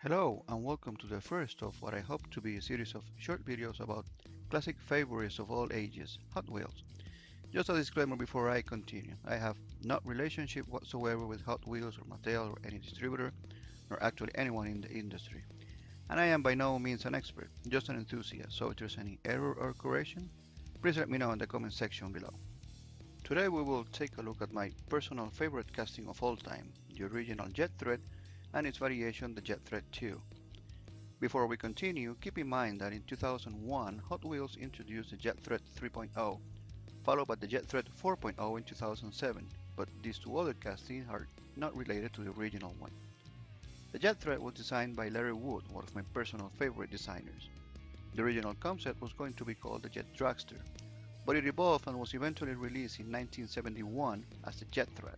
Hello and welcome to the first of what I hope to be a series of short videos about classic favorites of all ages, Hot Wheels. Just a disclaimer before I continue. I have no relationship whatsoever with Hot Wheels or Mattel or any distributor, nor actually anyone in the industry. And I am by no means an expert, just an enthusiast, so if there's any error or correction, please let me know in the comment section below. Today we will take a look at my personal favorite casting of all time, the original Jet Thread and its variation the Jet Thread 2. Before we continue, keep in mind that in 2001 Hot Wheels introduced the Jet Thread 3.0, followed by the Jet Thread 4.0 in 2007, but these two other castings are not related to the original one. The Jet Thread was designed by Larry Wood, one of my personal favorite designers. The original concept was going to be called the Jet Dragster, but it evolved and was eventually released in 1971 as the Jet Thread.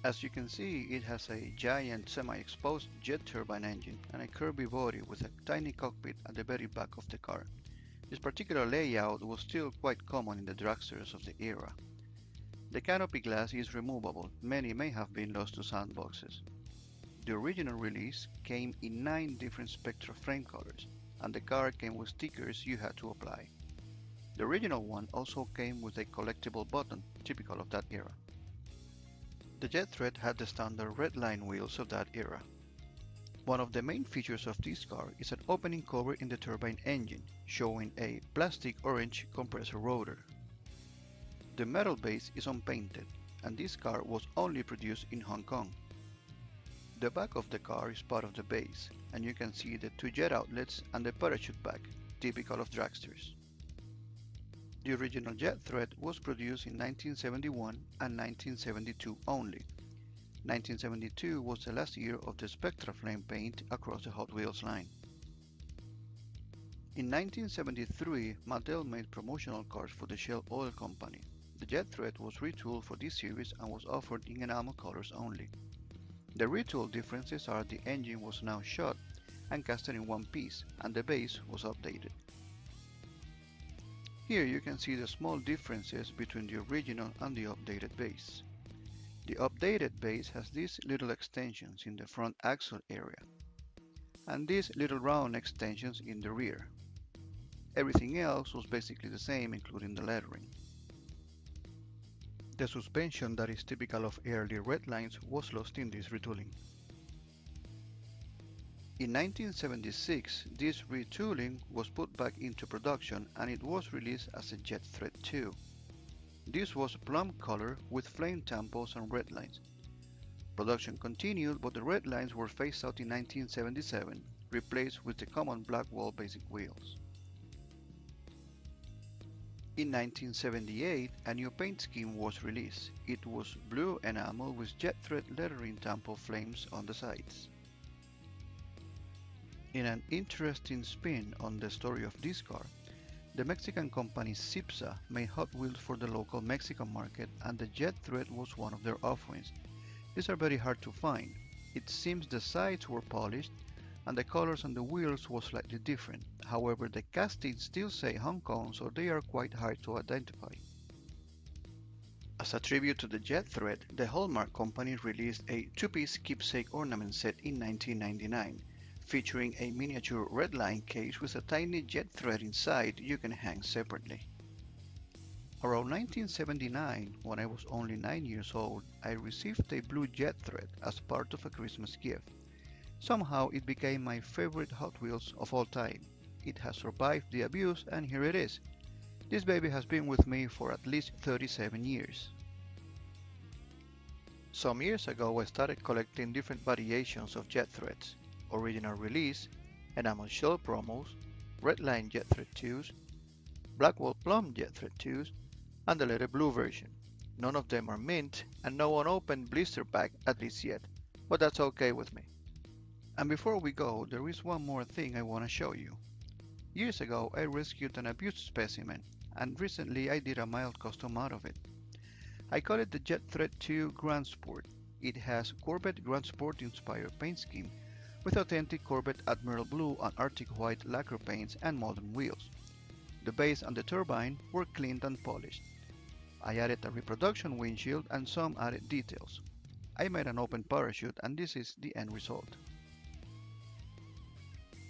As you can see, it has a giant semi-exposed jet turbine engine and a curvy body with a tiny cockpit at the very back of the car. This particular layout was still quite common in the dragsters of the era. The canopy glass is removable, many may have been lost to sandboxes. The original release came in 9 different Spectra frame colors, and the car came with stickers you had to apply. The original one also came with a collectible button, typical of that era. The Jet Thread had the standard red line wheels of that era. One of the main features of this car is an opening cover in the turbine engine, showing a plastic orange compressor rotor. The metal base is unpainted, and this car was only produced in Hong Kong. The back of the car is part of the base, and you can see the 2 jet outlets and the parachute back, typical of dragsters. The original Jet Thread was produced in 1971 and 1972 only. 1972 was the last year of the Spectra flame paint across the Hot Wheels line. In 1973, Mattel made promotional cars for the Shell Oil Company. The Jet Thread was retooled for this series and was offered in enamel colors only. The retool differences are the engine was now shot and casted in one piece, and the base was updated. Here you can see the small differences between the original and the updated base. The updated base has these little extensions in the front axle area, and these little round extensions in the rear. Everything else was basically the same, including the lettering. The suspension that is typical of early red lines was lost in this retooling. In 1976, this retooling was put back into production and it was released as a Jet Thread 2. This was plum color with flame tampons and red lines. Production continued, but the red lines were phased out in 1977, replaced with the common Blackwall basic wheels. In 1978, a new paint scheme was released. It was blue enamel with Jet Thread lettering tampon flames on the sides. In an interesting spin on the story of this car, the Mexican company Cipsa made Hot Wheels for the local Mexican market, and the Jet Thread was one of their offerings. These are very hard to find. It seems the sides were polished and the colors on the wheels was slightly different. However, the castings still say Hong Kong, so they are quite hard to identify. As a tribute to the Jet Thread, the Hallmark company released a 2-piece keepsake ornament set in 1999. Featuring a miniature red line case with a tiny jet thread inside you can hang separately. Around 1979, when I was only 9 years old, I received a blue jet thread as part of a Christmas gift. Somehow it became my favorite Hot Wheels of all time. It has survived the abuse and here it is. This baby has been with me for at least 37 years. Some years ago I started collecting different variations of jet threads. Original release, enamel shell promos, redline Jet Thread 2s, Blackwall plum Jet Thread 2s, and the letter blue version. None of them are mint and no unopened blister pack at least yet, but that's okay with me. And before we go, there is one more thing I want to show you. Years ago I rescued an abused specimen, and recently I did a mild custom out of it. I call it the Jet Thread 2 Grand Sport. It has Corvette Grand Sport inspired paint scheme with authentic Corvette Admiral Blue and Arctic White lacquer paints and modern wheels. The base and the turbine were cleaned and polished. I added a reproduction windshield and some added details. I made an open parachute and this is the end result.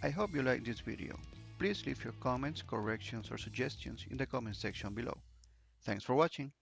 I hope you liked this video. Please leave your comments, corrections or suggestions in the comment section below. Thanks for watching.